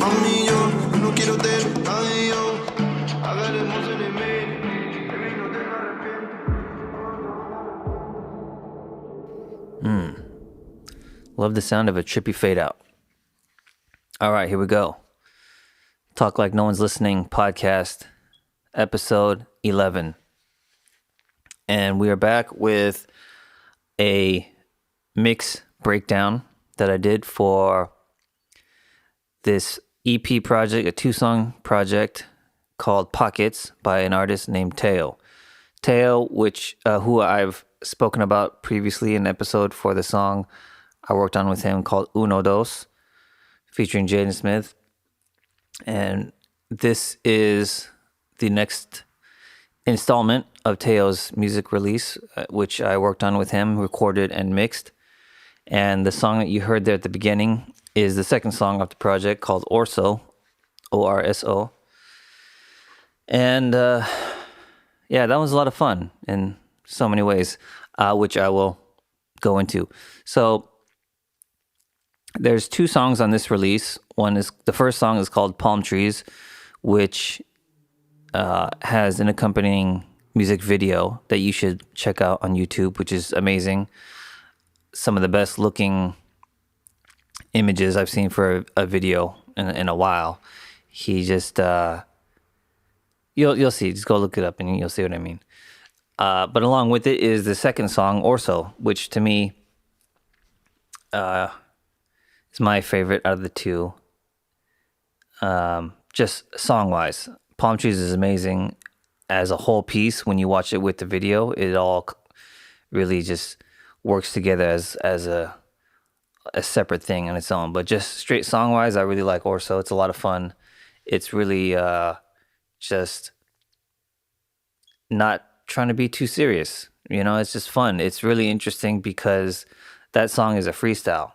Mami, yo no quiero tener nada de yo. Hablaremos en el medio. Baby, no te arrepientes. Love the sound of a trippy fade out. All right, here we go. Talk Like No One's Listening podcast, episode 11. And we are back with a mix breakdown that I did for this EP project, a 2-song project called Pockets by an artist named Teo. Teo, who I've spoken about previously in an episode for the song I worked on with him called Uno Dos, featuring Jaden Smith. And this is the next installment of Teo's music release, which I worked on with him, recorded and mixed. And the song that you heard there at the beginning is the second song of the project called Orso, O-R-S-O. And yeah, that was a lot of fun in so many ways, which I will go into. So there's 2 songs on this release. The first song is called Palm Trees, which has an accompanying music video that you should check out on YouTube, which is amazing. Some of the best looking images I've seen for a video in a while. He just you'll see. Just go look it up and you'll see what I mean. But along with it is the second song, Orso, which to me is my favorite out of the 2. Just song-wise. Palm Trees is amazing as a whole piece. When you watch it with the video, it all really just works together as a separate thing on its own. But just straight song-wise, I really like Orso. It's a lot of fun. It's really just not trying to be too serious. You know, it's just fun. It's really interesting because that song is a freestyle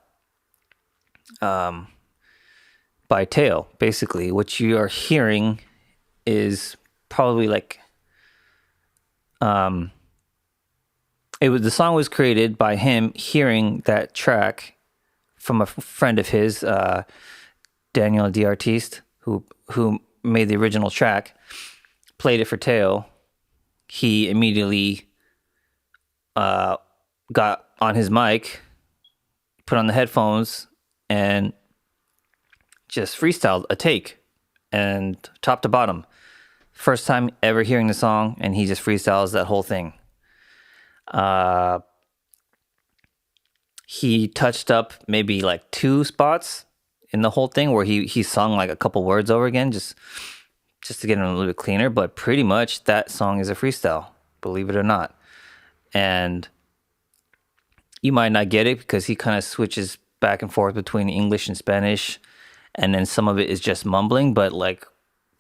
by Teo. Basically, what you are hearing is probably like the song was created by him hearing that track from a friend of his, Daniel D'Artiste, who made the original track, played it for Teo. He immediately got on his mic, put on the headphones, and just freestyled a take, and top to bottom. First time ever hearing the song, and he just freestyles that whole thing. He touched up maybe like 2 spots in the whole thing where he sung like a couple words over again, just to get it a little bit cleaner. But pretty much that song is a freestyle, believe it or not. And you might not get it because he kind of switches back and forth between English and Spanish, and then some of it is just mumbling. But like,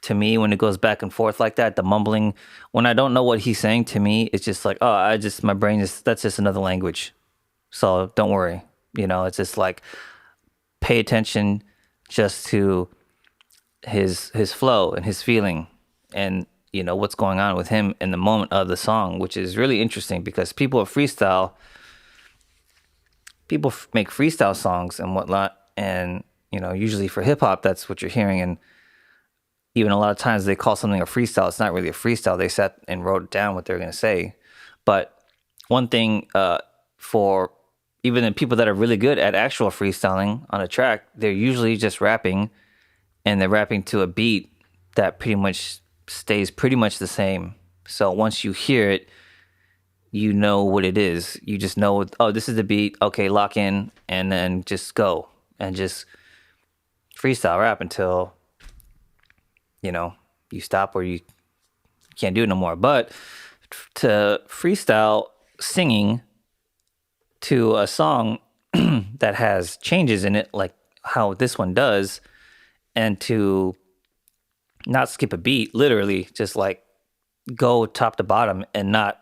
to me, when it goes back and forth like that, the mumbling, when I don't know what he's saying, to me, it's just like, my brain that's just another language. So don't worry. You know, it's just like, pay attention just to his flow and his feeling, and you know what's going on with him in the moment of the song, which is really interesting because people make freestyle songs and whatnot, and you know, usually for hip hop, that's what you're hearing. And even a lot of times they call something a freestyle. It's not really a freestyle. They sat and wrote down what they're going to say. But one thing for even the people that are really good at actual freestyling on a track, they're usually just rapping, and they're rapping to a beat that pretty much stays pretty much the same. So once you hear it, you know what it is. You just know, oh, this is the beat. Okay, lock in, and then just go and just freestyle rap until, you know, you stop or you can't do it no more. But to freestyle singing to a song that has changes in it, like how this one does, and to not skip a beat, literally just like go top to bottom and not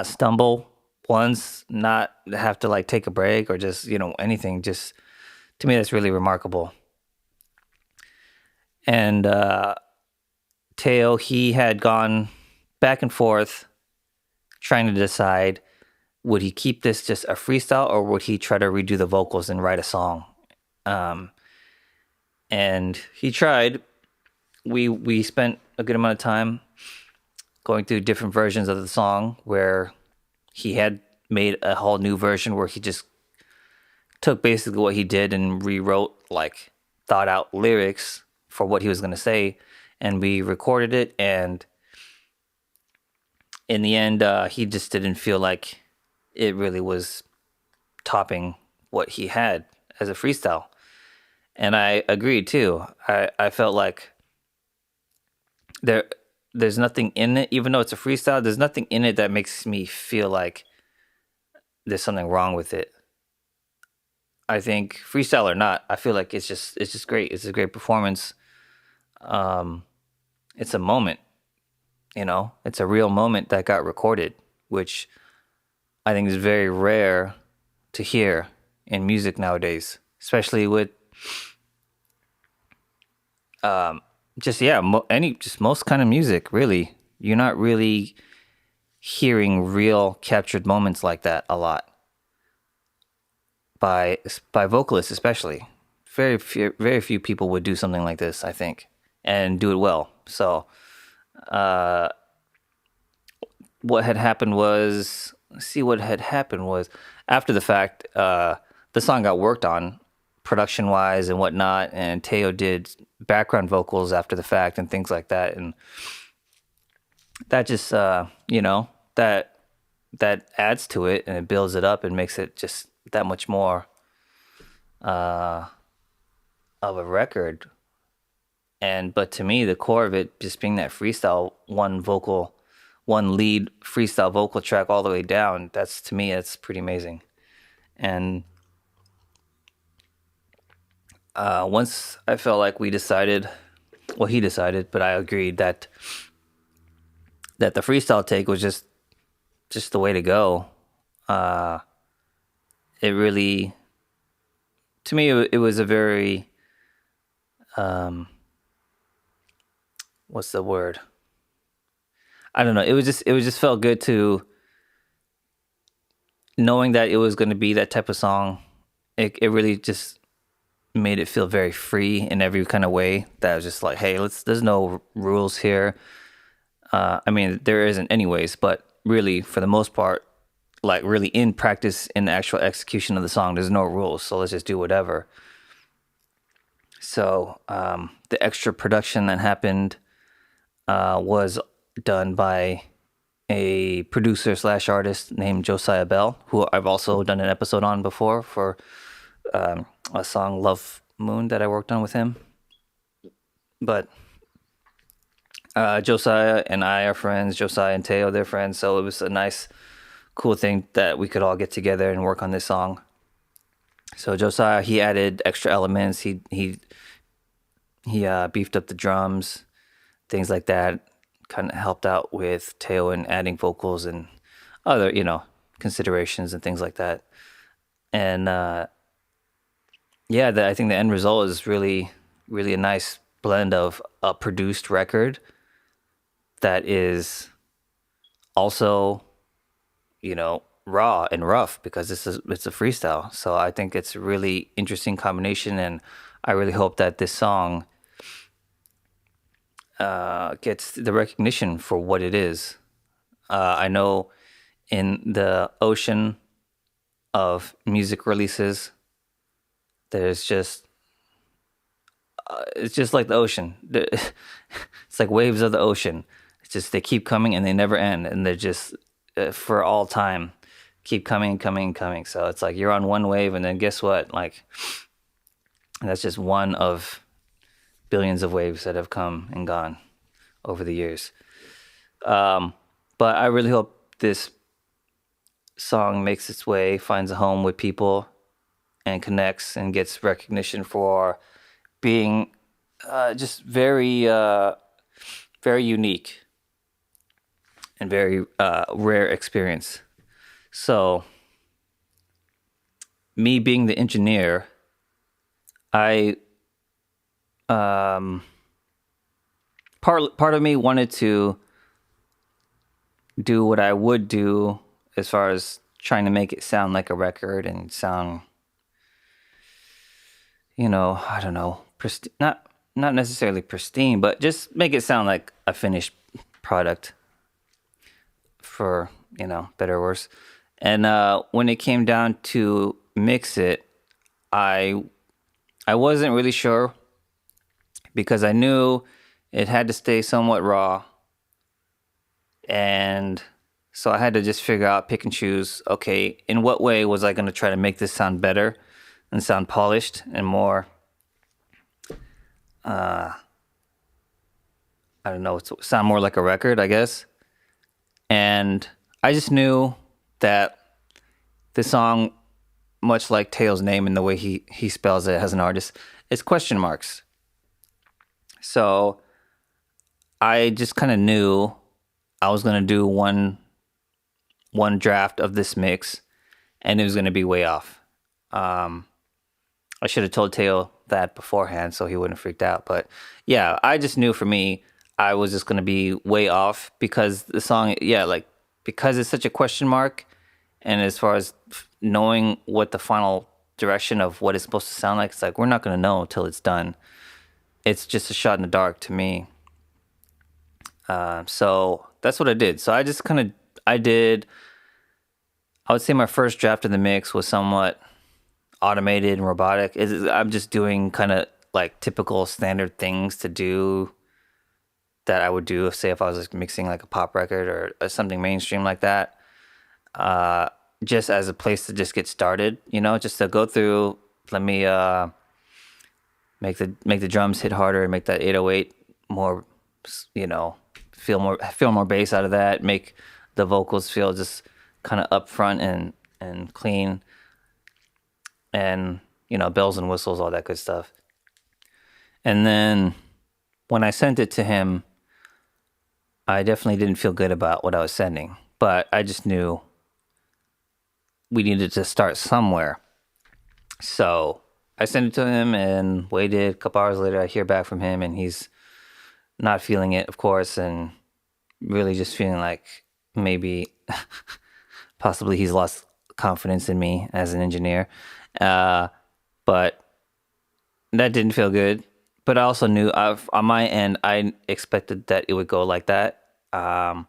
stumble once, not have to like take a break or just, you know, anything. Just, to me, that's really remarkable. And Teo, he had gone back and forth trying to decide, would he keep this just a freestyle or would he try to redo the vocals and write a song? And he tried. We spent a good amount of time going through different versions of the song where he had made a whole new version where he just took basically what he did and rewrote, like, thought out lyrics for what he was going to say, and we recorded it. And in the end, he just didn't feel like it really was topping what he had as a freestyle. And I agreed too. I felt like there's nothing in it, even though it's a freestyle, there's nothing in it that makes me feel like there's something wrong with it. I think freestyle or not, I feel like it's just great. It's a great performance. It's a moment, it's a real moment that got recorded, which I think is very rare to hear in music nowadays, especially with most kind of music. Really, you're not really hearing real captured moments like that a lot by vocalists, especially. Very few people would do something like this, I think, and do it well. So what had happened was after the fact, the song got worked on production wise and whatnot, and Teo did background vocals after the fact and things like that, and that just that adds to it, and it builds it up and makes it just that much more of a record. But to me, the core of it just being that freestyle, one lead freestyle vocal track all the way down, that's pretty amazing. And once I felt like he decided, but I agreed that the freestyle take was just the way to go. It really, to me, it was a very, what's the word? I don't know. It just felt good to knowing that it was going to be that type of song. It really just made it feel very free in every kind of way. That was just like, hey, there's no rules here. I mean, there isn't anyways, but really, for the most part, like really in practice, in the actual execution of the song, there's no rules. So let's just do whatever. So the extra production that happened was done by a producer / artist named Josiah Bell, who I've also done an episode on before for a song Love Moon that I worked on with him. But Josiah and I are friends. Josiah and Teo, they're friends. So it was a nice, cool thing that we could all get together and work on this song. So Josiah, he added extra elements. He beefed up the drums, things like that. Kind of helped out with Teo in adding vocals and other, considerations and things like that. And I think the end result is really, really a nice blend of a produced record that is also, raw and rough, because it's a freestyle. So I think it's a really interesting combination, and I really hope that this song gets the recognition for what it is. I know in the ocean of music releases, there's just it's just like the ocean. It's like waves of the ocean. It's just they keep coming and they never end, and they're just for all time keep coming. So it's like you're on one wave, and then guess what? Like, that's just one of billions of waves that have come and gone over the years. But I really hope this song makes its way, finds a home with people, and connects and gets recognition for being just very, very unique and very rare experience. So, me being the engineer, I part of me wanted to do what I would do as far as trying to make it sound like a record and sound, I don't know, not necessarily pristine, but just make it sound like a finished product, for better or worse. And when it came down to mix it, I wasn't really sure, because I knew it had to stay somewhat raw, and so I had to just figure out, pick and choose, okay, in what way was I going to try to make this sound better and sound polished and more, I don't know, sound more like a record, I guess. And I just knew that this song, much like Teo's name and the way he spells it as an artist, is question marks. So I just kind of knew I was going to do one draft of this mix, and it was going to be way off. I should have told Teo that beforehand so he wouldn't have freaked out. But yeah, I just knew for me, I was just going to be way off, because the song, because it's such a question mark. And as far as knowing what the final direction of what it's supposed to sound like, it's like, we're not going to know until it's done. It's just a shot in the dark to me. So that's what I did. So I just I would say my first draft of the mix was somewhat automated and robotic. I'm just doing kind of like typical standard things to do that I would do, say, if I was like mixing like a pop record or something mainstream like that. Just as a place to just get started, just to go through. Let me make the drums hit harder, make that 808 more, feel more bass out of that, make the vocals feel just kind of upfront and clean, and bells and whistles, all that good stuff. And then when I sent it to him, I definitely didn't feel good about what I was sending, but I just knew we needed to start somewhere. So I sent it to him and waited. A couple hours later, I hear back from him, and he's not feeling it, of course, and really just feeling like maybe possibly he's lost confidence in me as an engineer. But that didn't feel good. But I also knew on my end, I expected that it would go like that. I've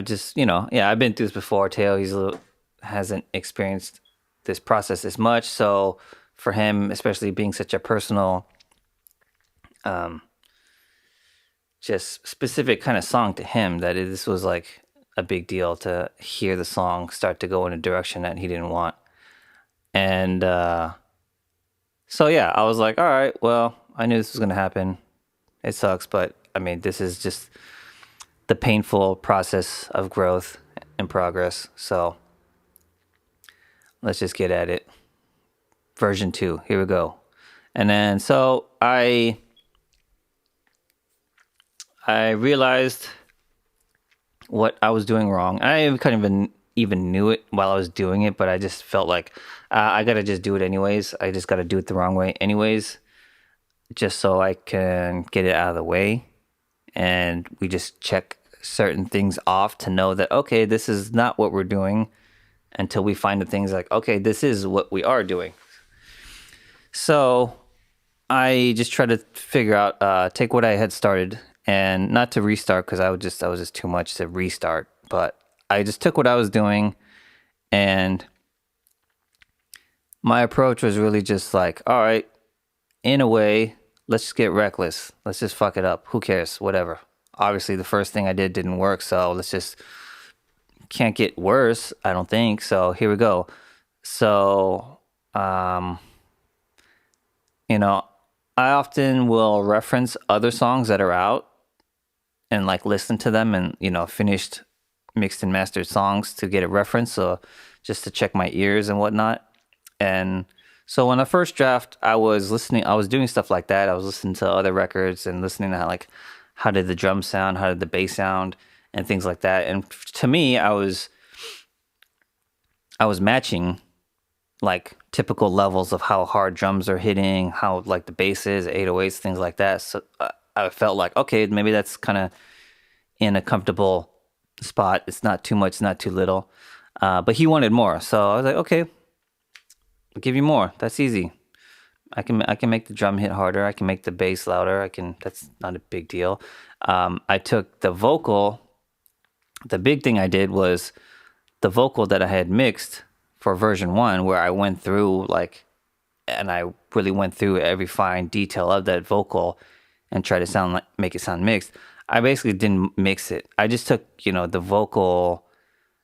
just, I've been through this before. Teo, hasn't experienced this process as much. So for him, especially being such a personal, just specific kind of song to him, this was like a big deal to hear the song start to go in a direction that he didn't want. And so yeah, I was like, all right, well, I knew this was going to happen. It sucks, but I mean, this is just the painful process of growth and progress. So let's just get at it. Version 2, here we go. And then, so I realized what I was doing wrong. I kind of even knew it while I was doing it, but I just felt like I got to just do it anyways. I just got to do it the wrong way anyways, just so I can get it out of the way. And we just check certain things off to know that, okay, this is not what we're doing, until we find the things like, okay, this is what we are doing. So I just try to figure out, take what I had started, and not to restart, because I was just too much to restart, but I just took what I was doing, and my approach was really just like, all right, in a way, let's just get reckless. Let's just fuck it up. Who cares? Whatever. Obviously, the first thing I did didn't work, so can't get worse, I don't think. So here we go. So, I often will reference other songs that are out and like listen to them, and, finished mixed and mastered songs to get a reference. So just to check my ears and whatnot. And so when the first draft, I was doing stuff like that. I was listening to other records and listening to how did the drum sound, how did the bass sound, and things like that. And to me, I was matching like typical levels of how hard drums are hitting, how like the bass is, 808s, things like that. So I felt like, okay, maybe that's kind of in a comfortable spot. It's not too much, not too little. But he wanted more. So I was like, okay, give you more. That's easy. I can make the drum hit harder. I can make the bass louder. That's not a big deal. I took the vocal. The big thing I did was the vocal that I had mixed for version 1, where I went through and I really went through every fine detail of that vocal and tried to make it sound mixed. I basically didn't mix it. I just took, the vocal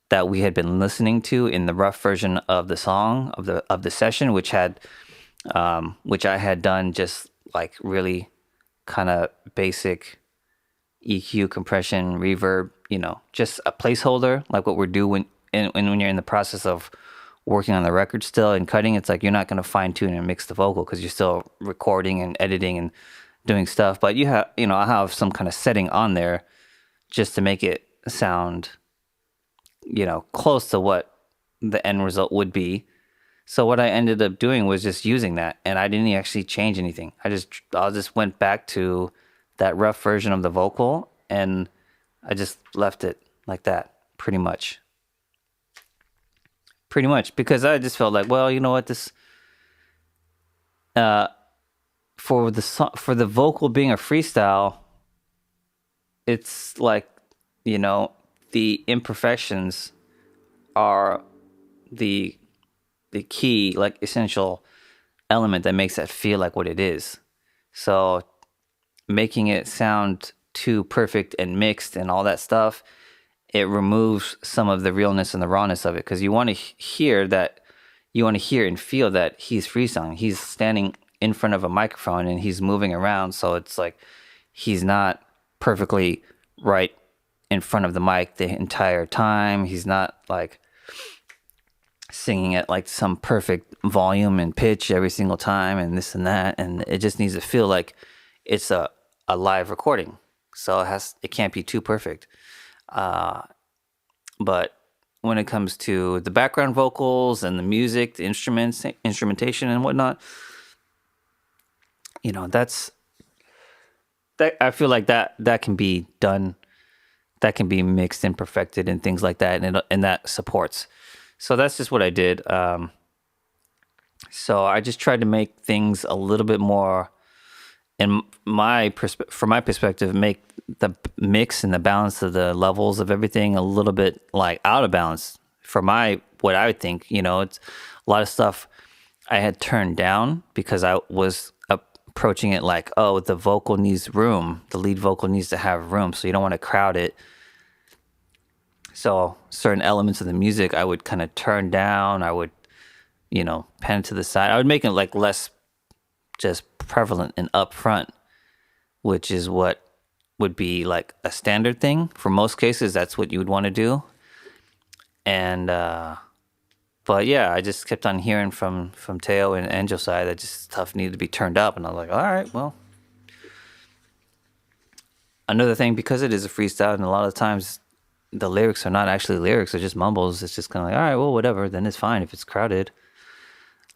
that we had been listening to in the rough version of the song of the session, which I had done just like really kind of basic EQ, compression, reverb, just a placeholder, like what we're doing when you're in the process of working on the record still and cutting. It's like you're not going to fine tune and mix the vocal because you're still recording and editing and doing stuff. But I have some kind of setting on there just to make it sound, close to what the end result would be. So what I ended up doing was just using that, and I didn't actually change anything. I just went back to that rough version of the vocal, and I just left it like that, pretty much. Because I just felt like, well, you know what, this for the vocal being a freestyle, it's like, the imperfections are the key, like essential element that makes that feel like what it is. So making it sound too perfect and mixed and all that stuff, it removes some of the realness and the rawness of it, because you want to hear and feel that he's freestyling. He's standing in front of a microphone and he's moving around, so it's like he's not perfectly right in front of the mic the entire time. He's not like singing at like some perfect volume and pitch every single time and this and that, and it just needs to feel like it's a live recording. So it can't be too perfect. But when it comes to the background vocals and the music, the instrumentation and whatnot, that's that. I feel like that can be done, that can be mixed and perfected and things like that, and that supports. So that's just what I did. So I just tried to make things a little bit more, from my perspective, make the mix and the balance of the levels of everything a little bit like out of balance for what I would think. It's a lot of stuff I had turned down because I was approaching it like, oh, the vocal needs room. The lead vocal needs to have room, so you don't want to crowd it. So certain elements of the music I would kind of turn down. I would, pan to the side. I would make it like less just prevalent and upfront, which is what would be like a standard thing. For most cases, that's what you would want to do. And, but yeah, I just kept on hearing from Teo and Josiah that just stuff needed to be turned up. And I was like, all right, well. Another thing, because it is a freestyle, and a lot of times the lyrics are not actually lyrics, they're just mumbles. It's just kind of like, all right, well, whatever, then it's fine if it's crowded.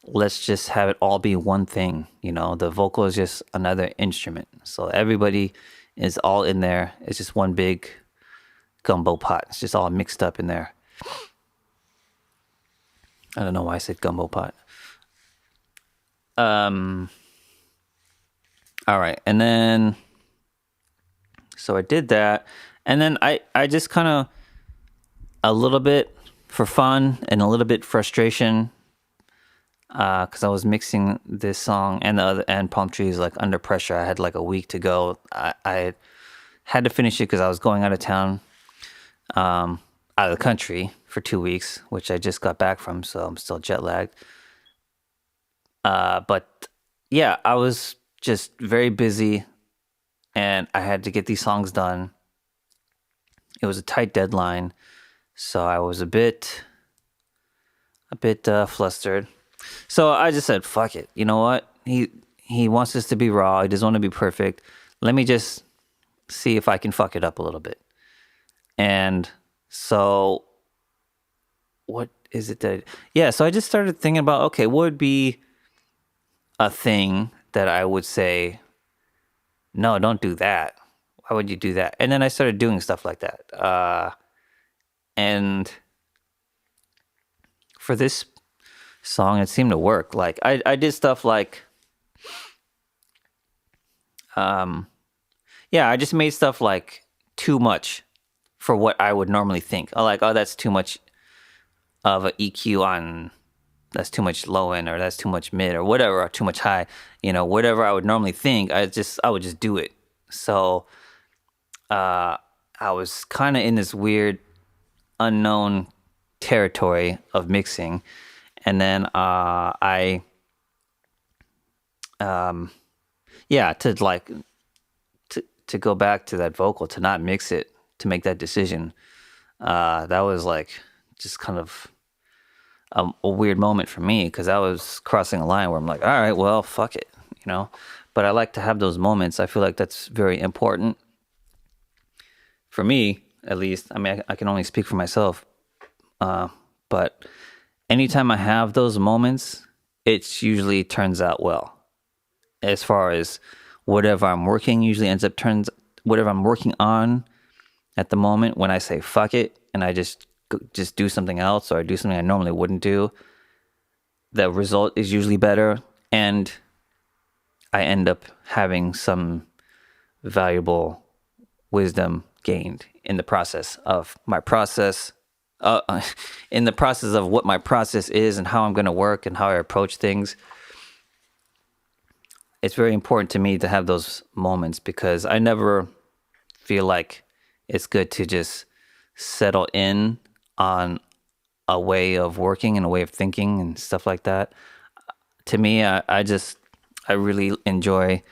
Let's just have it all be one thing. The vocal is just another instrument. So everybody is all in there. It's just one big gumbo pot. It's just all mixed up in there. I don't know why I said gumbo pot. All right. And then, so I did that. And then I just kind of, a little bit for fun and a little bit frustration, because I was mixing this song and Palm Trees like under pressure. I had like a week to go. I had to finish it because I was going out of town, out of the country for 2 weeks, which I just got back from, so I'm still jet lagged. But yeah, I was just very busy and I had to get these songs done. It was a tight deadline, so I was a bit flustered. So I just said, fuck it. You know what? He wants this to be raw. He doesn't want to be perfect. Let me just see if I can fuck it up a little bit. And so what is it that... Yeah, so I just started thinking about, okay, what would be a thing that I would say, no, don't do that. Why would you do that? And then I started doing stuff like that. And for this song. It seemed to work. Like I did stuff like, yeah, I just made stuff like too much for what I would normally think. I like, oh, that's too much of a EQ on, that's too much low end, or that's too much mid, or whatever, or too much high. Whatever I would normally think, I would just do it. So I was kind of in this weird unknown territory of mixing, and then yeah, to go back to that vocal, to not mix it, to make that decision, that was like just kind of a weird moment for me, because I was crossing a line where I'm like, all right, well, fuck it, But I like to have those moments. I feel like that's very important for me, at least. I mean, I can only speak for myself, but anytime I have those moments, it usually turns out well. As far as whatever I'm working, usually ends up whatever I'm working on at the moment, when I say fuck it and I just do something else, or I do something I normally wouldn't do, the result is usually better, and I end up having some valuable wisdom gained in the process of my process, in the process of what my process is and how I'm going to work and how I approach things. It's very important to me to have those moments, because I never feel like it's good to just settle in on a way of working and a way of thinking and stuff like that. To me, I really enjoy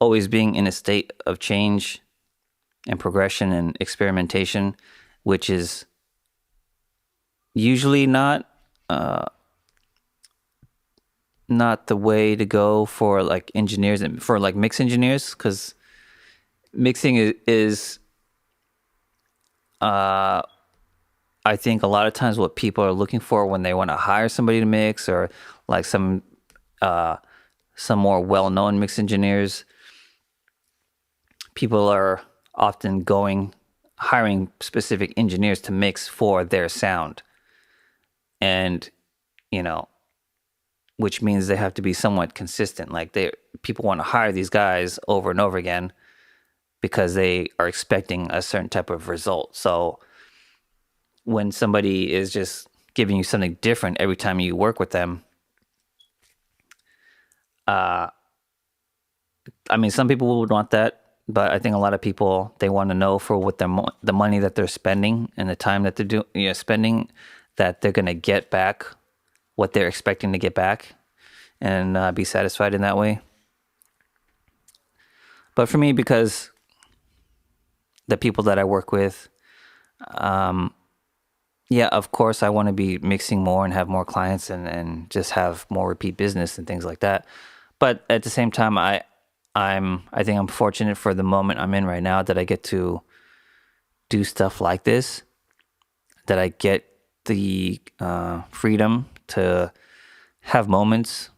always being in a state of change and progression and experimentation, which is usually not the way to go for like engineers and for like mix engineers, because mixing is I think a lot of times what people are looking for when they want to hire somebody to mix, or like some more well-known mix engineers, people are often hiring specific engineers to mix for their sound. And, which means they have to be somewhat consistent. Like people want to hire these guys over and over again because they are expecting a certain type of result. So when somebody is just giving you something different every time you work with them, I mean, some people would want that, but I think a lot of people, they want to know for what the money that they're spending and the time that they're spending, that they're going to get back what they're expecting to get back, and be satisfied in that way. But for me, because the people that I work with, yeah, of course, I want to be mixing more and have more clients and just have more repeat business and things like that. But at the same time, I think I'm fortunate for the moment I'm in right now, that I get to do stuff like this, that I get the freedom to have moments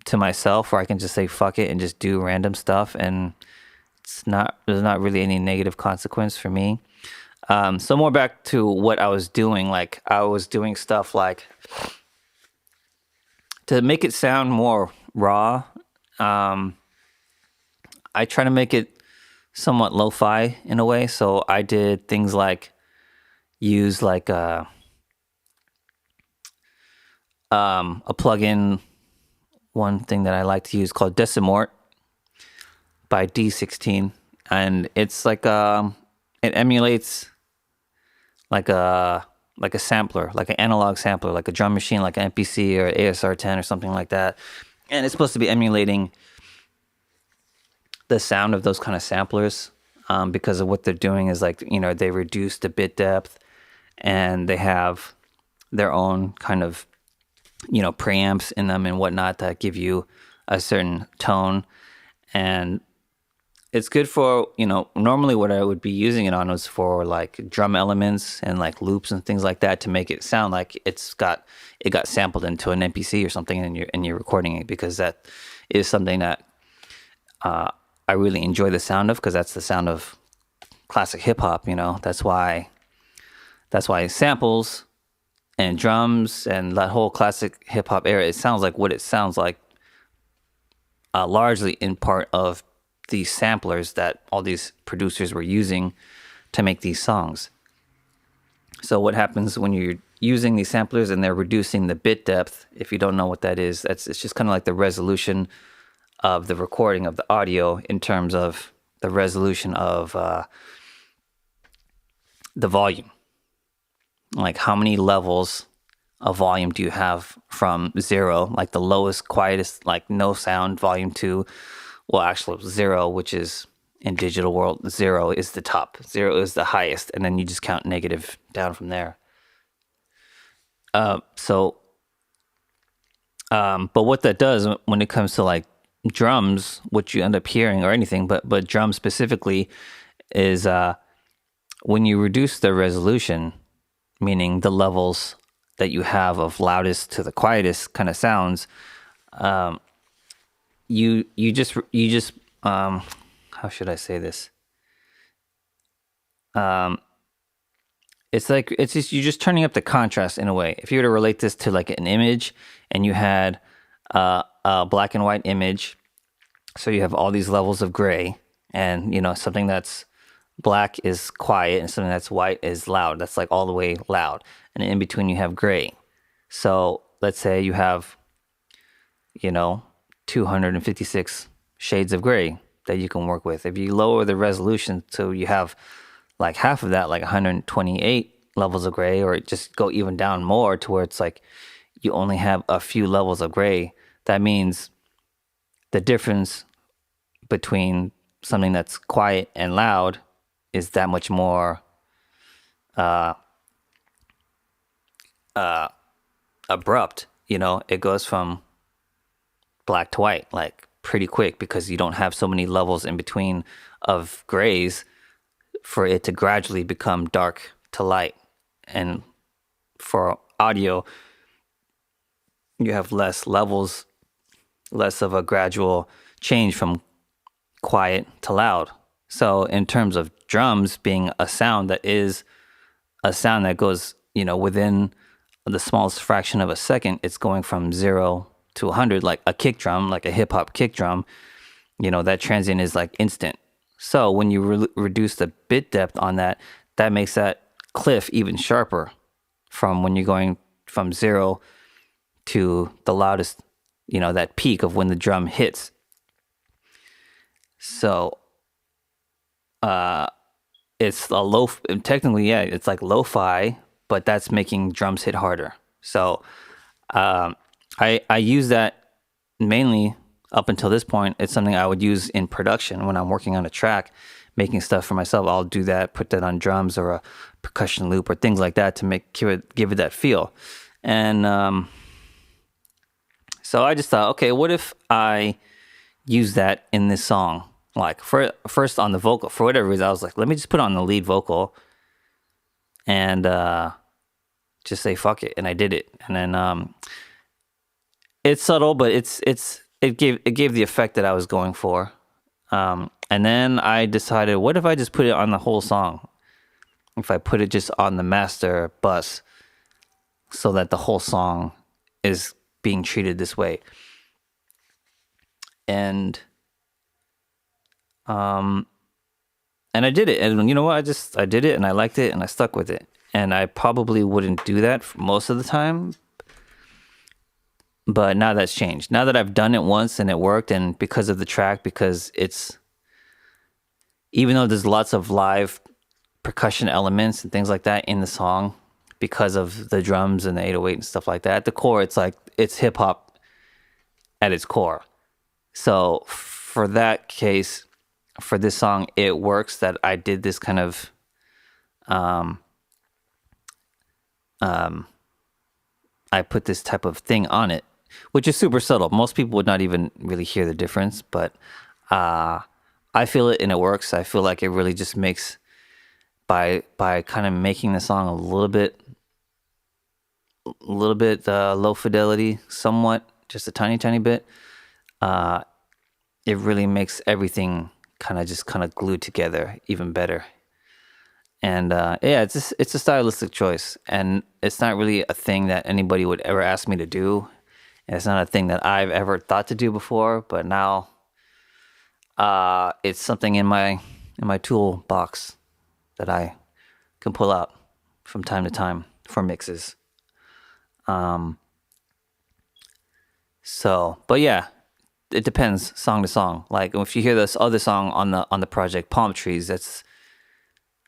to myself where I can just say fuck it and just do random stuff, and there's not really any negative consequence for me. So more back to what I was doing. Like, I was doing stuff like, to make it sound more raw, I try to make it somewhat lo-fi in a way. So I did things like use like a plugin, one thing that I like to use called Decimort by D16, and it's like it emulates like a sampler, like an analog sampler, like a drum machine, like an MPC or ASR10 or something like that, and it's supposed to be emulating the sound of those kind of samplers, because of what they're doing is like, they reduce the bit depth, and they have their own kind of preamps in them and whatnot that give you a certain tone. And it's good for, normally what I would be using it on was for like drum elements and like loops and things like that, to make it sound like it got sampled into an MPC or something, and you're recording it, because that is something that I really enjoy the sound of, because that's the sound of classic hip hop. That's why samples and drums and that whole classic hip hop era, it sounds like what it sounds like, largely in part of these samplers that all these producers were using to make these songs. So what happens when you're using these samplers and they're reducing the bit depth? If you don't know what that is, it's just kind of like the resolution of the recording of the audio in terms of the resolution of the volume. Like how many levels of volume do you have from 0, like the lowest, quietest, like no sound, volume 2, well, actually 0, which is in digital world, 0 is the top, 0 is the highest, and then you just count negative down from there. But what that does when it comes to like drums, what you end up hearing or anything, but drums specifically, is when you reduce the resolution, meaning the levels that you have of loudest to the quietest kind of sounds, you just how should I say this? It's like you're just turning up the contrast in a way. If you were to relate this to like an image, and you had a black and white image, so you have all these levels of gray, and something that's black is quiet and something that's white is loud. That's like all the way loud, and in between you have gray. So let's say you have 256 shades of gray that you can work with. If you lower the resolution so you have like half of that, like 128 levels of gray, or just go even down more to where it's like you only have a few levels of gray, that means the difference between something that's quiet and loud is that much more abrupt. It goes from black to white like pretty quick, because you don't have so many levels in between of grays for it to gradually become dark to light. And for audio, you have less levels, less of a gradual change from quiet to loud. So in terms of drums being a sound that is a sound that goes, within the smallest fraction of a second, it's going from 0 to 100, like a kick drum, like a hip hop kick drum, that transient is like instant. So when you reduce the bit depth on that, that makes that cliff even sharper from when you're going from 0 to the loudest, that peak of when the drum hits. So it's a technically, yeah, it's like lo-fi, but that's making drums hit harder. So I use that mainly up until this point. It's something I would use in production when I'm working on a track, making stuff for myself. I'll do that, put that on drums or a percussion loop or things like that to give it that feel. And so I just thought, okay, what if I use that in this song? Like first on the vocal, for whatever reason, I was like, let me just put on the lead vocal and just say fuck it, and I did it. And then it's subtle, but it gave the effect that I was going for. And then I decided, what if I just put it on the whole song? If I put it just on the master bus, so that the whole song is being treated this way. And I did it, and you know what? I did it, and I liked it, and I stuck with it. And I probably wouldn't do that for most of the time, but now that's changed. Now that I've done it once and it worked, and because of the track, because even though there's lots of live percussion elements and things like that in the song, because of the drums and the 808 and stuff like that, at the core, it's hip hop at its core. So for that case, for this song, it works that I did this kind of I put this type of thing on it, which is super subtle. Most people would not even really hear the difference, but I feel it and it works. I feel like it really just makes, by kind of making the song a little bit low fidelity, somewhat, just a tiny bit, it really makes everything kind of glued together even better. And yeah, it's a stylistic choice, and it's not really a thing that anybody would ever ask me to do. And it's not a thing that I've ever thought to do before, but now it's something in my toolbox that I can pull out from time to time for mixes. So, but yeah, it depends song to song. Like if you hear this other song on the project, Palm Trees, it's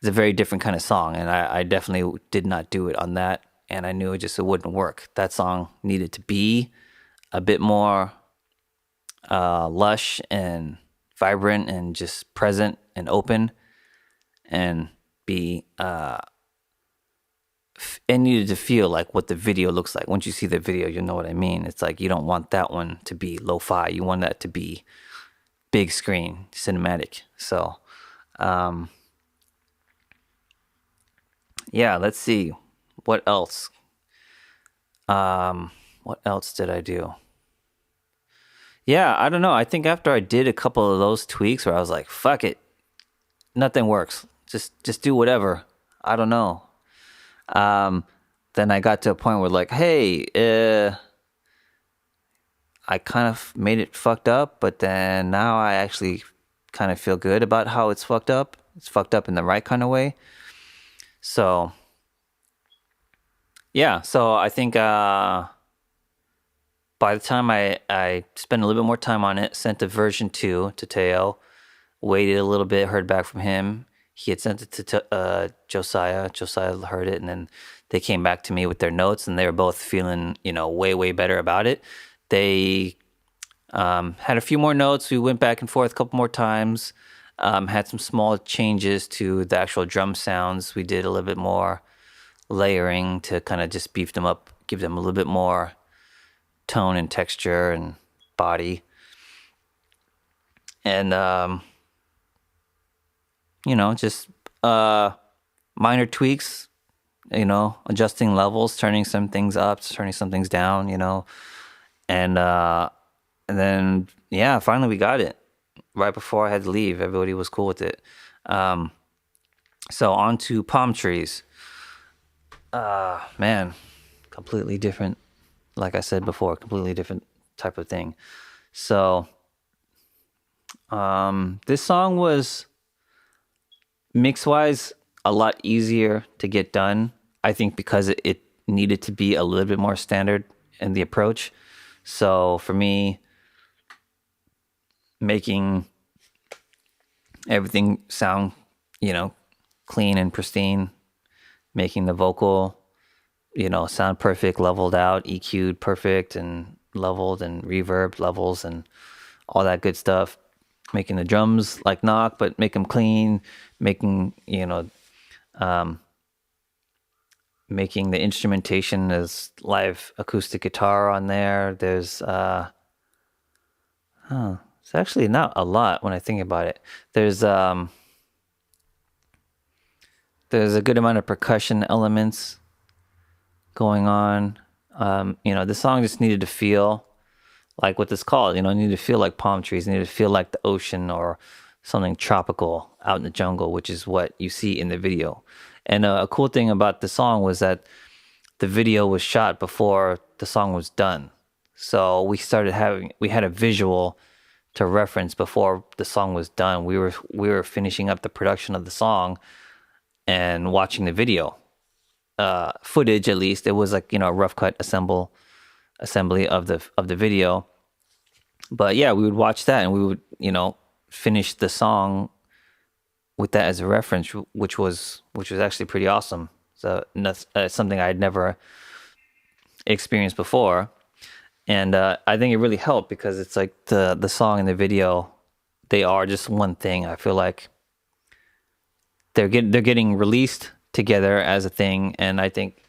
a very different kind of song, and I definitely did not do it on that, and I knew it wouldn't work. That song needed to be a bit more lush and vibrant and just present and open, and be it needed to feel like what the video looks like. Once you see the video, you'll know what I mean. It's like you don't want that one to be lo-fi. You want that to be big screen, cinematic. So, yeah, let's see. What else? What else did I do? Yeah, I don't know. I think after I did a couple of those tweaks where I was like, fuck it. Nothing works. Just do whatever. I don't know. Then I got to a point where like, hey, I kind of made it fucked up, but then now I actually kind of feel good about how it's fucked up. It's fucked up in the right kind of way. So, yeah. So I think by the time I spent a little bit more time on it, sent the version 2 to Teo, waited a little bit, heard back from him. He had sent it to Josiah. Josiah heard it, and then they came back to me with their notes, and they were both feeling, way, way better about it. They had a few more notes. We went back and forth a couple more times, had some small changes to the actual drum sounds. We did a little bit more layering to kind of just beef them up, give them a little bit more tone and texture and body. And, just minor tweaks, adjusting levels, turning some things up, turning some things down, and then, yeah, finally we got it right before I had to leave. Everybody was cool with it. So on to Palm Trees. Man, completely different. Like I said before, completely different type of thing. So, this song was mix-wise a lot easier to get done. I think because it needed to be a little bit more standard in the approach. So for me, making everything sound, clean and pristine, making the vocal, sound perfect, leveled out, EQ'd perfect and leveled and reverb levels and all that good stuff. Making the drums like knock, but make them clean, making, making the instrumentation as live acoustic guitar on there. There's, it's actually not a lot when I think about it. There's a good amount of percussion elements going on. The song just needed to feel like what this called, it needed to feel like palm trees, it needed to feel like the ocean or something tropical out in the jungle, which is what you see in the video. And a cool thing about the song was that the video was shot before the song was done. So we had a visual to reference before the song was done. We were finishing up the production of the song and watching the video. Footage, at least. It was like, a rough cut assembly of the video. But yeah, we would watch that and we would, finish the song with that as a reference, which was actually pretty awesome. So that's something I had never experienced before. And I think it really helped because it's like the song and the video, they are just one thing. I feel like they're getting released together as a thing, and I think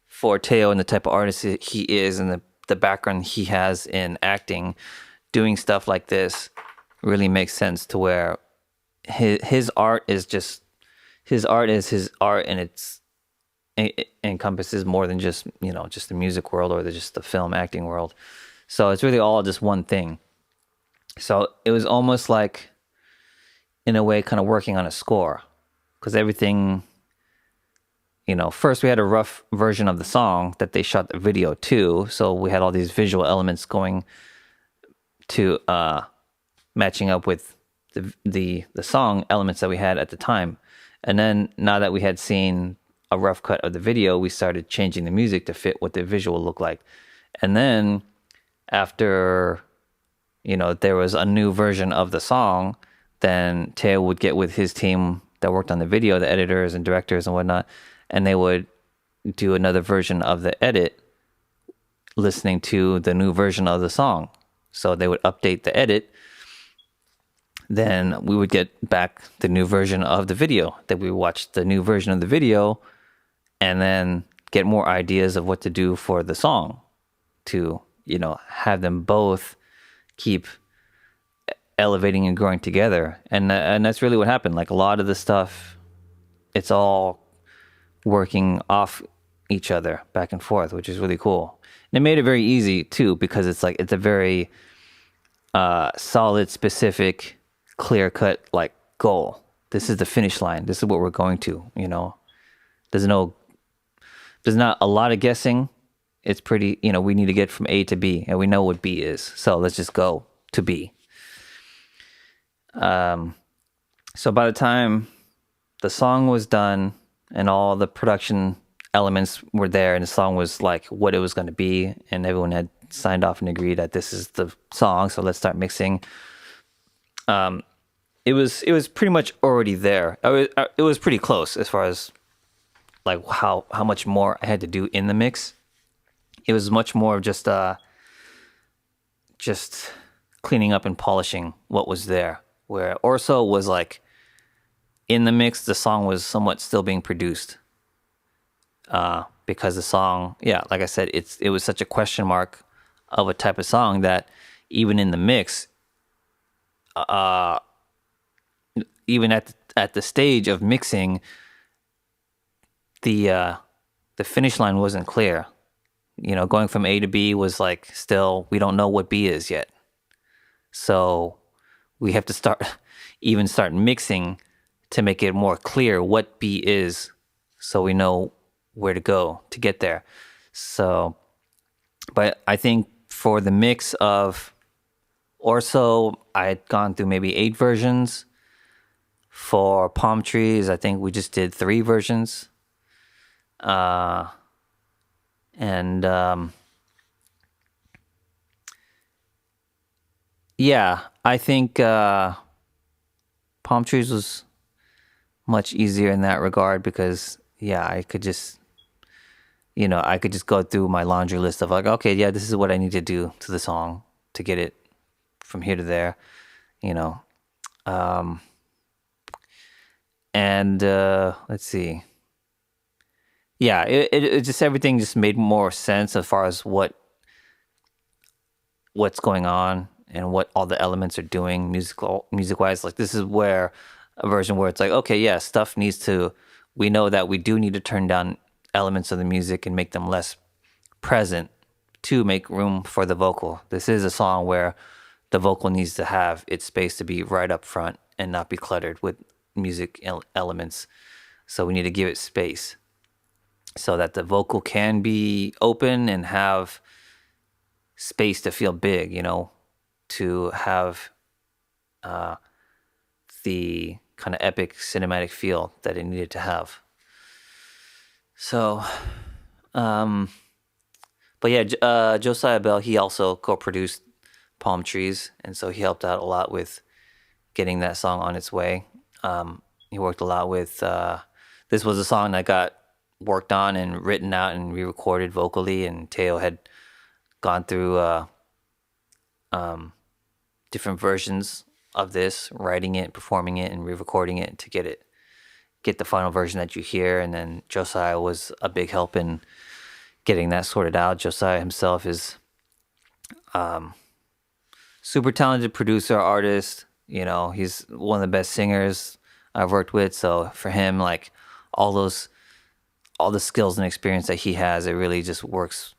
for Teo and the type of artist he is and the background he has in acting, doing stuff like this really makes sense to where his art is his art, and it encompasses more than just just the music world or just the film acting world. So it's really all just one thing. So it was almost like, in a way, kind of working on a score, because everything, first we had a rough version of the song that they shot the video to. So we had all these visual elements going to matching up with the song elements that we had at the time. And then now that we had seen a rough cut of the video, we started changing the music to fit what the visual looked like. And then after, there was a new version of the song, then Teo would get with his team that worked on the video, the editors and directors and whatnot, and they would do another version of the edit listening to the new version of the song. So they would update the edit. Then we would get back the new version of the video. That we watched the new version of the video and then get more ideas of what to do for the song to, have them both keep elevating and growing together. And that's really what happened. Like a lot of the stuff, it's all working off each other back and forth, which is really cool. And it made it very easy too, because it's a very solid, specific, clear-cut goal. This is the finish line. This is what we're going to. There's not a lot of guessing. It's pretty. We need to get from A to B, and we know what B is. So let's just go to B. So by the time the song was done and all the production elements were there, and the song was like what it was going to be, and everyone had signed off and agreed that this is the song, so let's start mixing. It was pretty much already there. It was pretty close as far as how much more I had to do in the mix. It was much more of just cleaning up and polishing what was there. Where Orso was in the mix, the song was somewhat still being produced. Because the song, like I said, it was such a question mark of a type of song that even in the mix, even at the stage of mixing, the finish line wasn't clear. Going from A to B was still, we don't know what B is yet. So we have to start mixing to make it more clear what B is, so we know where to go to get there. So, but I think for the mix of Orso, I had gone through maybe 8 versions. For Palm Trees, I think we just did 3 versions. I think Palm Trees was much easier in that regard because, I could just, go through my laundry list of okay, this is what I need to do to the song to get it from here to there, let's see. It just, everything just made more sense as far as what's going on and what all the elements are doing music-wise. This is where a version where it's okay, stuff needs to, we know that we do need to turn down elements of the music and make them less present to make room for the vocal. This is a song where the vocal needs to have its space to be right up front and not be cluttered with music elements. So we need to give it space so that the vocal can be open and have space to feel big, to have the kind of epic cinematic feel that it needed to have. So, Josiah Bell, he also co-produced Palm Trees, and so he helped out a lot with getting that song on its way. He worked a lot with, this was a song that got worked on and written out and re-recorded vocally, and Teo had gone through different versions of this, writing it, performing it, and re-recording it to get the final version that you hear. And then Josiah was a big help in getting that sorted out. Josiah himself is super talented producer, artist. He's one of the best singers I've worked with. So for him, all the skills and experience that he has, it really just works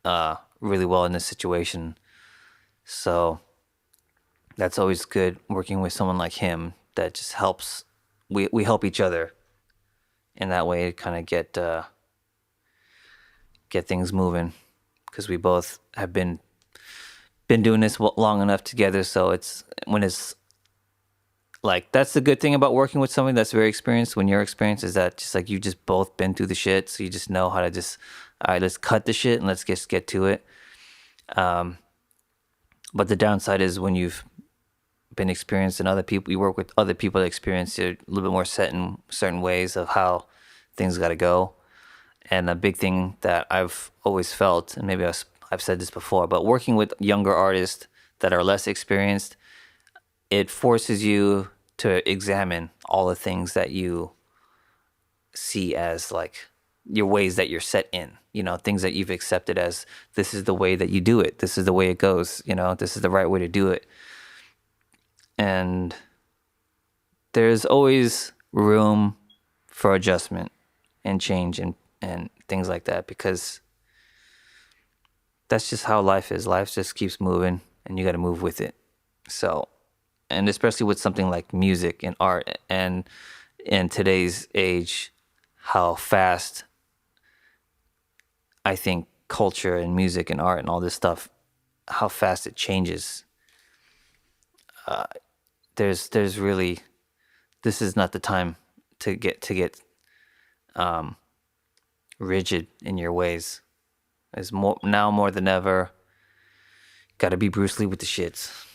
really well in this situation. So that's always good, working with someone like him that just helps we help each other in that way to kind of get things moving, because we both have been doing this long enough together. So it's when it's like, that's the good thing about working with somebody that's very experienced. When you're experienced, is that just like you just both been through the shit, so you just know how to just, all right, let's cut the shit and let's just get to it. But the downside is when you've been experienced and other people, you work with other people that experience, you're a little bit more set in certain ways of how things got to go. And a big thing that I've always felt, and maybe I've said this before, but working with younger artists that are less experienced, it forces you to examine all the things that you see as like your ways that you're set in, things that you've accepted as, this is the way that you do it. This is the way it goes. This is the right way to do it. And there's always room for adjustment and change and things like that, because that's just how life is. Life just keeps moving and you got to move with it. So, and especially with something like music and art, and in today's age, how fast I think culture and music and art and all this stuff, how fast it changes. There's really, this is not the time to get rigid in your ways. There's more than ever. Got to be Bruce Lee with the shits.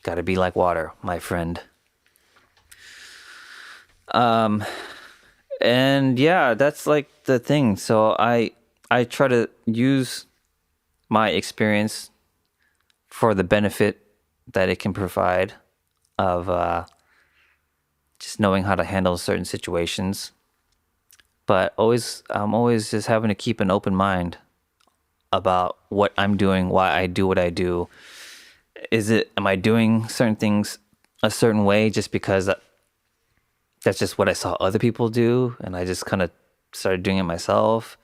Got to be like water, my friend. And yeah, that's like the thing. So I try to use my experience for the benefit that it can provide of just knowing how to handle certain situations. But I'm always just having to keep an open mind about what I'm doing, why I do what I do. Am I doing certain things a certain way just because that's just what I saw other people do and I just kind of started doing it myself?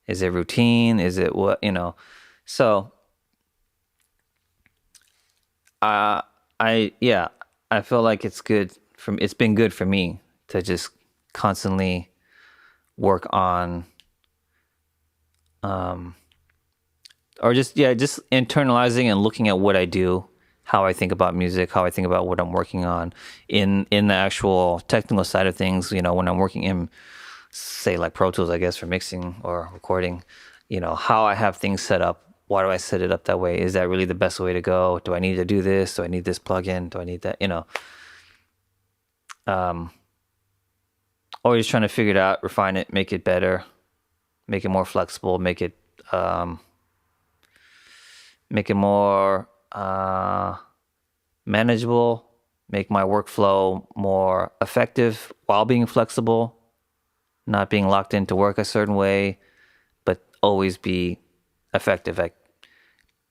Is it routine? Is it what, So I feel like it's been good for me to just constantly work on or just internalizing and looking at what I do, how I think about music, how I think about what I'm working on in the actual technical side of things. When I'm working in, say, like Pro Tools, I guess, for mixing or recording, how I have things set up. Why do I set it up that way? Is that really the best way to go? Do I need to do this? Do I need this plugin? Do I need that? Always trying to figure it out, refine it, make it better, make it more flexible, make it more manageable, make my workflow more effective while being flexible, not being locked into work a certain way, but always be effective at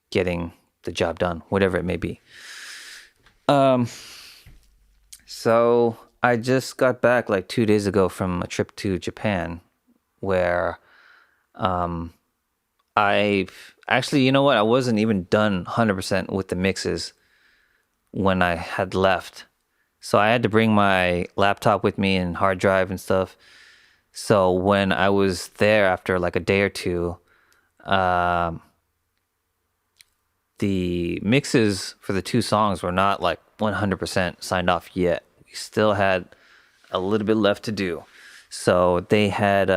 getting the job done, whatever it may be. So I just got back like 2 days ago from a trip to Japan where I actually, I wasn't even done 100% with the mixes when I had left. So I had to bring my laptop with me and hard drive and stuff. So when I was there after like a day or two, the mixes for the 2 songs were not like 100% signed off yet. We still had a little bit left to do. So they had,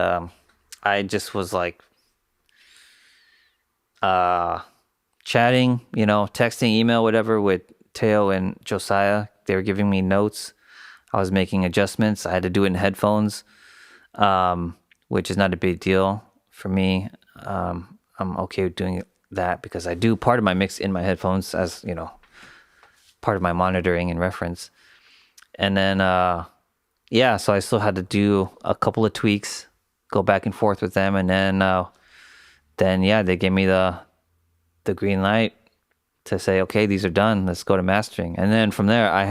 I just was like, chatting, texting, email, whatever, with Teo and Josiah. They were giving me notes. I was making adjustments. I had to do it in headphones, which is not a big deal for me. I'm okay with doing that because I do part of my mix in my headphones as, part of my monitoring and reference. And then, so I still had to do a couple of tweaks, go back and forth with them. And then they gave me the green light to say, okay, these are done. Let's go to mastering. And then from there, I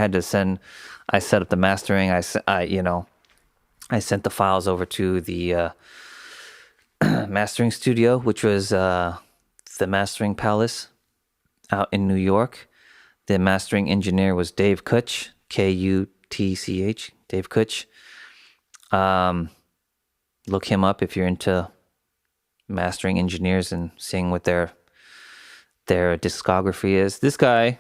set up the mastering. I sent the files over to the mastering studio, which was the Mastering Palace out in New York. The mastering engineer was Dave Kutch, Kutch, Dave Kutch. Look him up if you're into mastering engineers and seeing what their discography is. This guy,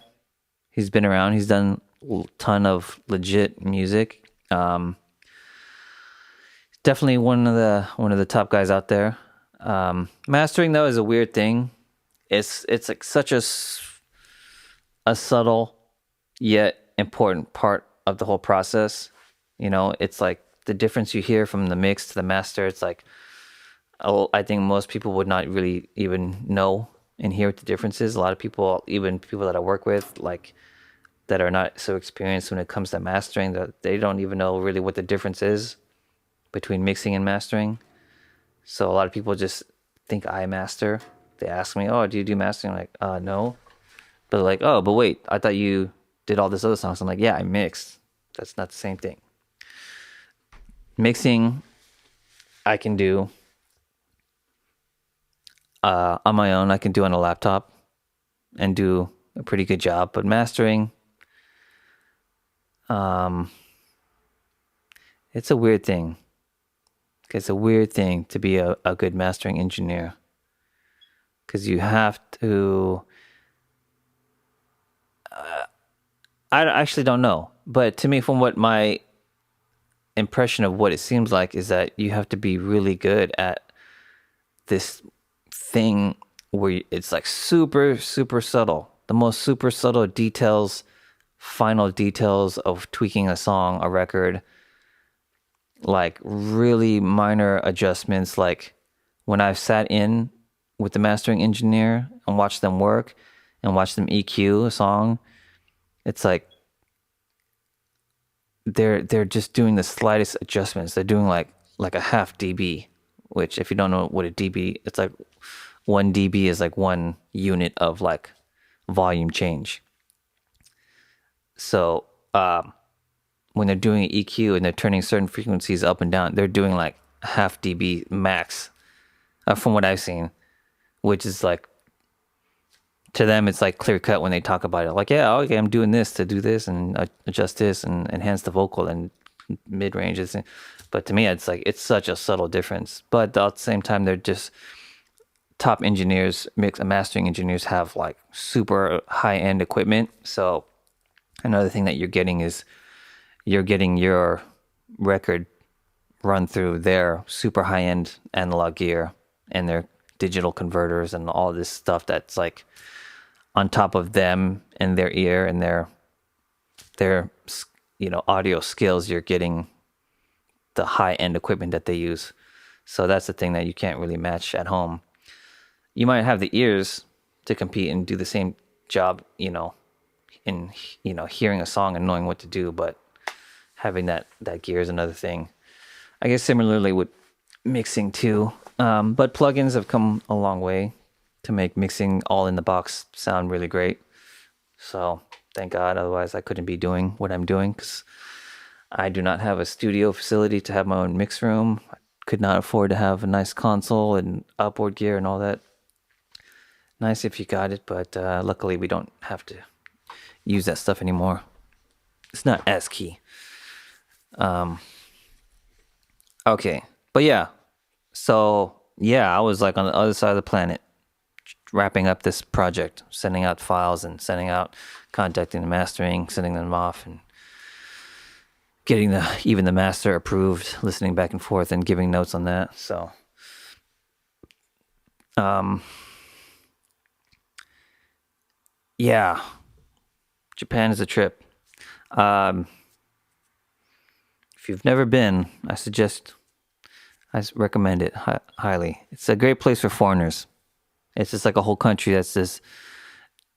he's been around. He's done a ton of legit music. Definitely one of the top guys out there. Mastering though is a weird thing. It's like such a subtle yet important part of the whole process. You know, it's like the difference you hear from the mix to the master. It's like, oh, I think most people would not really even know and hear what the difference is. A lot of people, even people that I work with, like that are not so experienced when it comes to mastering, that they don't even know really what the difference is between mixing and mastering. So a lot of people just think I master. They ask me, "Oh, do you do mastering?" I'm like, no. But they're like, "Oh, but wait, I thought you did all this other songs." I'm like, "Yeah, I mixed. That's not the same thing." Mixing, I can do on my own. I can do on a laptop and do a pretty good job. But mastering, it's a weird thing. It's a weird thing to be a good mastering engineer, because you have to. I actually don't know, but to me, from what my impression of what it seems like is that you have to be really good at this thing where it's like super, super subtle. The most super subtle details, final details of tweaking a song, a record, like really minor adjustments. Like when I've sat in with the mastering engineer and watched them work and watched them EQ a song, it's like they're just doing the slightest adjustments. They're doing like a half dB, which if you don't know what a dB, it's like 1 dB is like 1 unit of like volume change. So when they're doing an EQ and they're turning certain frequencies up and down, they're doing like half dB max, from what I've seen, which is like, to them it's like clear cut when they talk about it. Like, yeah, okay, I'm doing this to do this and adjust this and enhance the vocal and mid ranges. But to me, it's like it's such a subtle difference. But at the same time, they're just top engineers, mix and mastering engineers have like super high end equipment. So another thing that you're getting is you're getting your record run through their super high end analog gear and their digital converters and all this stuff that's like on top of them and their ear and their audio skills. You're getting the high end equipment that they use. So that's the thing that you can't really match at home. You might have the ears to compete and do the same job, in hearing a song and knowing what to do, but having that gear is another thing. I guess similarly with mixing too. But plugins have come a long way to make mixing all in the box sound really great. So thank God. Otherwise, I couldn't be doing what I'm doing, because I do not have a studio facility to have my own mix room. I could not afford to have a nice console and outboard gear and all that. Nice if you got it, but luckily we don't have to use that stuff anymore. It's not as key. Okay, but yeah. So yeah, I was like on the other side of the planet, wrapping up this project, sending out files and contacting the mastering, sending them off, and getting even the master approved, listening back and forth and giving notes on that. So, yeah, Japan is a trip. If you've never been, I recommend it highly. It's a great place for foreigners. It's just like a whole country that's just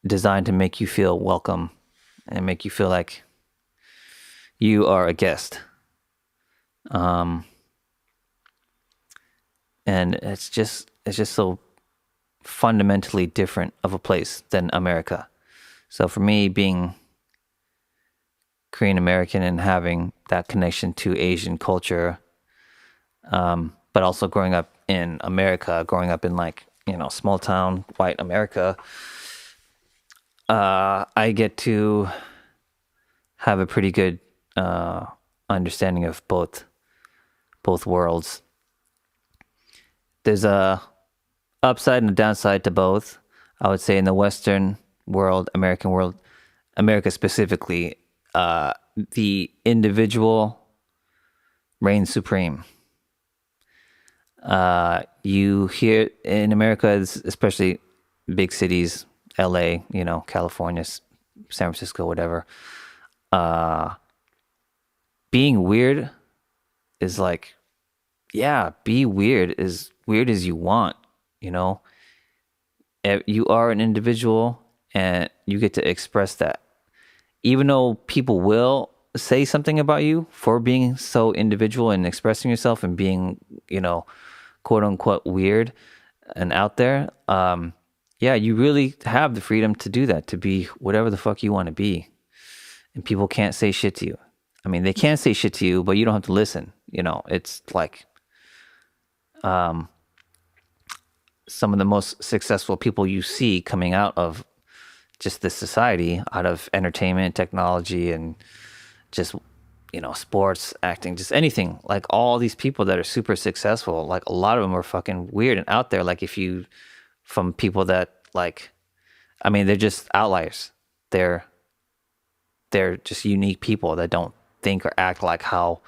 designed to make you feel welcome and make you feel like you are a guest. And it's just so fundamentally different of a place than America. So for me, being Korean American and having that connection to Asian culture, but also growing up in America, growing up in like, small town white America, I get to have a pretty good understanding of both both worlds. There's a upside and a downside to both. I would say in the Western world, America specifically, the individual reigns supreme. You hear in America, especially big cities, LA, California, San Francisco, whatever. Being weird is like, yeah, be weird as you want, You are an individual and you get to express that. Even though people will say something about you for being so individual and expressing yourself and being, quote unquote weird and out there, yeah, you really have the freedom to do that, to be whatever the fuck you want to be. And people can't say shit to you. I mean, they can say shit to you, but you don't have to listen. It's like some of the most successful people you see coming out of just this society, out of entertainment, technology, and just, sports, acting, just anything. Like all these people that are super successful, like a lot of them are fucking weird and out there. Like from people that they're just outliers. They're just unique people that don't think or act like how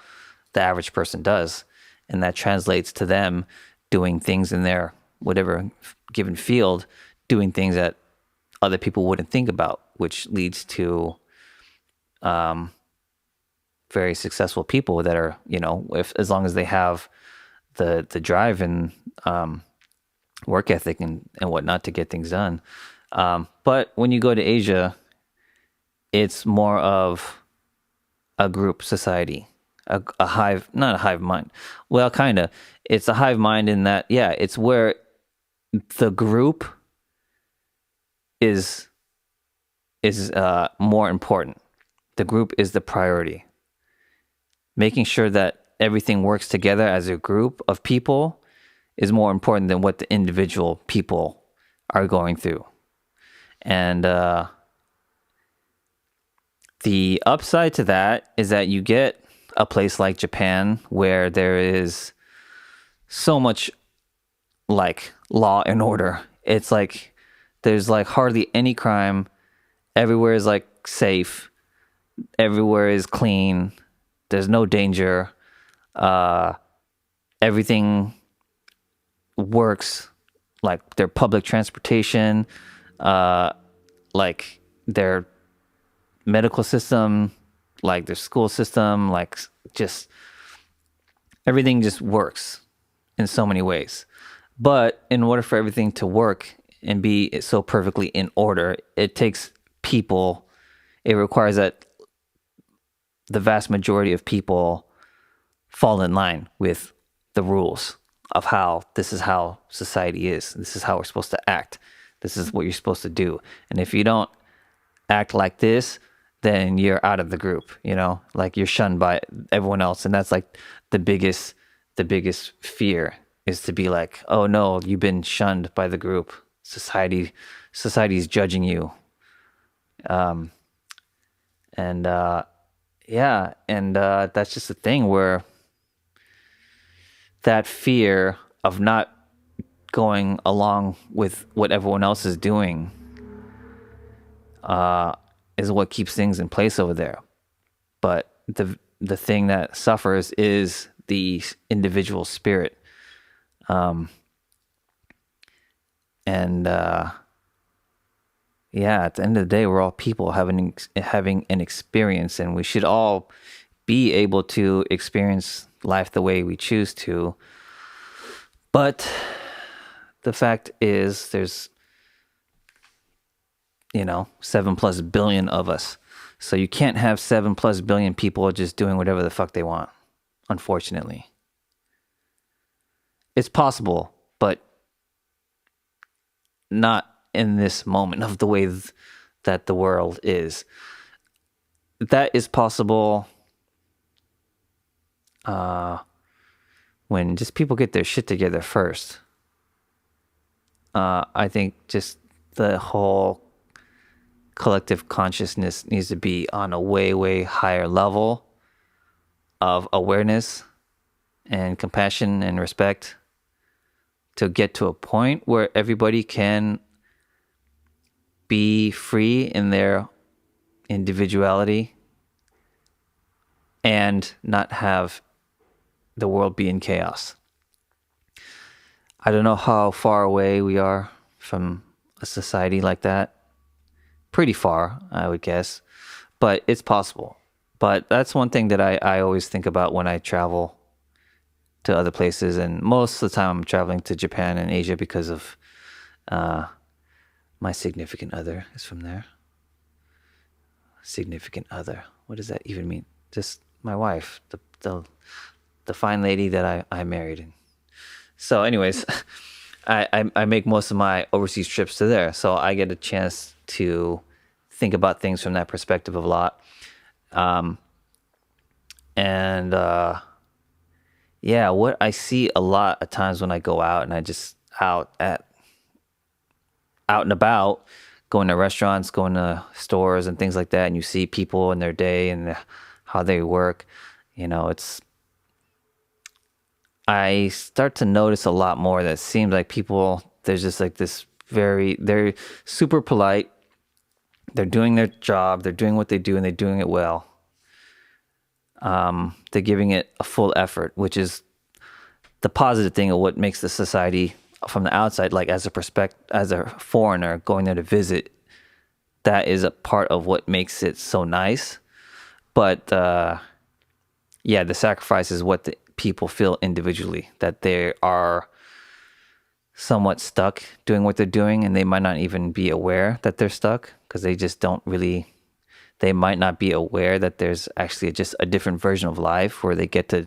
the average person does. And that translates to them doing things in their whatever given field, doing things that other people wouldn't think about, which leads to very successful people that are, as long as they have the drive and work ethic and whatnot to get things done. But when you go to Asia, it's more of a group society, a hive, not a hive mind. Well, kind of. It's a hive mind in that, yeah, it's where the group is more important. The group is the priority. Making sure that everything works together as a group of people is more important than what the individual people are going through. And the upside to that is that you get a place like Japan where there is so much like law and order. It's like there's like hardly any crime. Everywhere is like safe. Everywhere is clean. There's no danger. Everything works. Like their public transportation, like their medical system, like their school system, like just everything just works in so many ways. But in order for everything to work and be so perfectly in order, it takes people. It requires that the vast majority of people fall in line with the rules of how this is how society is. This is how we're supposed to act. This is what you're supposed to do. And if you don't act like this, then you're out of the group, like you're shunned by everyone else. And that's like the biggest fear is to be like, oh no, you've been shunned by the group. Society's judging you. That's just a thing where that fear of not going along with what everyone else is doing is what keeps things in place over there. But the thing that suffers is the individual spirit. At the end of the day, we're all people having an experience, and we should all be able to experience life the way we choose to. But the fact is, there's 7+ billion of us. So you can't have 7+ billion people just doing whatever the fuck they want, unfortunately. It's possible, but not in this moment of the way that the world is. That is possible when just people get their shit together first. I think just the whole collective consciousness needs to be on a way, way higher level of awareness and compassion and respect to get to a point where everybody can be free in their individuality and not have the world be in chaos. I don't know how far away we are from a society like that. Pretty far, I would guess, but it's possible. But that's one thing that I always think about when I travel to other places. And most of the time I'm traveling to Japan and Asia because of my significant other is from there. Significant other. What does that even mean? Just my wife, the fine lady that I married. And so anyways, I make most of my overseas trips to there. So I get a chance to think about things from that perspective a lot. Yeah, what I see a lot of times when I go out and I just out and about, going to restaurants, going to stores and things like that, and you see people in their day and how they work, I start to notice a lot more that seems like people, there's just like this they're super polite. They're doing their job. They're doing what they do and they're doing it well. They're giving it a full effort, which is the positive thing of what makes the society from the outside, like as a foreigner going there to visit, that is a part of what makes it so nice. But the sacrifice is what the people feel individually, that they are somewhat stuck doing what they're doing, and they might not even be aware that they're stuck because they just they might not be aware that there's actually just a different version of life where they get to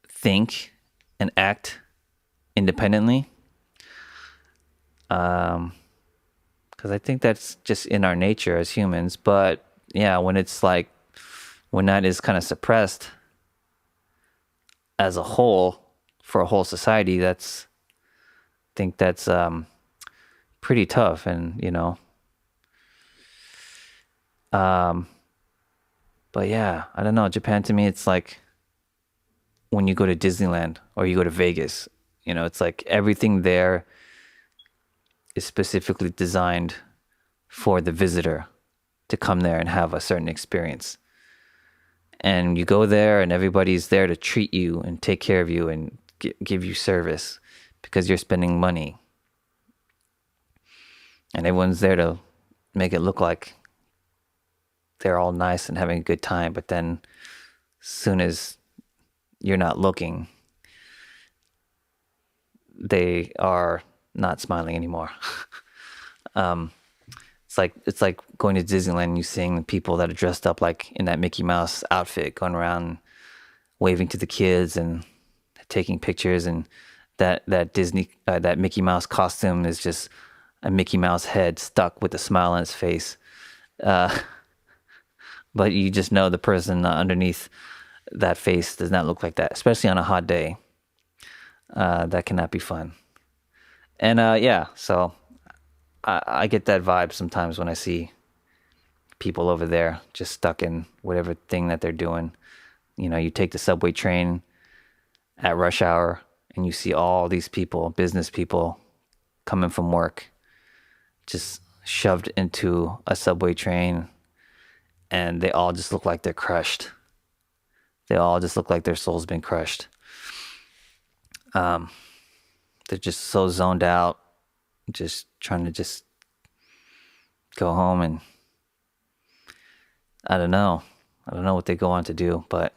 think and act independently. Because I think that's just in our nature as humans. But yeah, when that is kind of suppressed as a whole for a whole society, I think that's pretty tough. And but yeah, I don't know. Japan to me, it's like when you go to Disneyland or you go to Vegas, it's like everything there is specifically designed for the visitor to come there and have a certain experience. And you go there and everybody's there to treat you and take care of you and give you service because you're spending money. And everyone's there to make it look like they're all nice and having a good time. But then as soon as you're not looking, they are not smiling anymore. It's like going to Disneyland and you seeing the people that are dressed up like in that Mickey Mouse outfit going around waving to the kids and taking pictures, and that Mickey Mouse costume is just a Mickey Mouse head stuck with a smile on its face. But you just know the person underneath that face does not look like that, especially on a hot day. That cannot be fun. And so I get that vibe sometimes when I see people over there just stuck in whatever thing that they're doing. You take the subway train at rush hour and you see all these people, business people coming from work, just shoved into a subway train, and they all just look like they're crushed. They all just look like their soul's been crushed. They're just so zoned out, just trying to just go home, and I don't know what they go on to do, but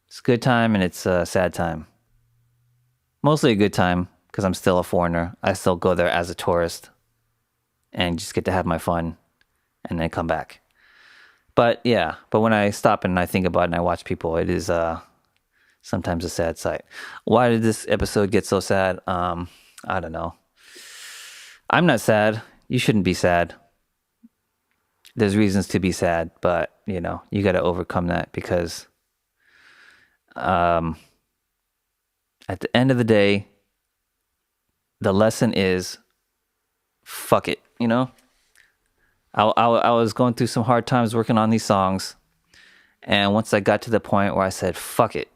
it's a good time and it's a sad time. Mostly a good time because I'm still a foreigner. I still go there as a tourist and just get to have my fun and then come back. But when I stop and I think about it and I watch people, it is sometimes a sad sight. Why did this episode get so sad? I don't know. I'm not sad. You shouldn't be sad. There's reasons to be sad, but you got to overcome that because at the end of the day, the lesson is fuck it, I was going through some hard times working on these songs, And once I got to the point where I said, fuck it,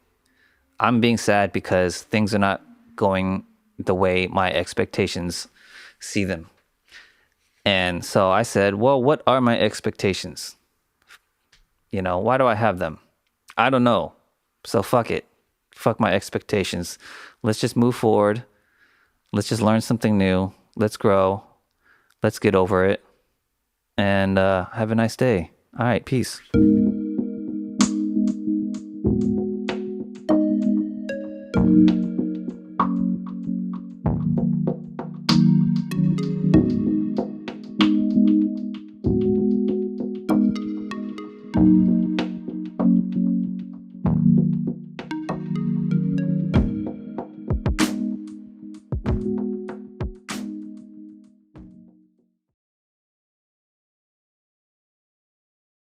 I'm being sad because things are not going the way my expectations see them. And so I said, well, what are my expectations? You know, why do I have them? I don't know. So fuck it. Fuck my expectations. Let's just move forward. Let's just learn something new. Let's grow. Let's get over it. And have a nice day. All right, peace.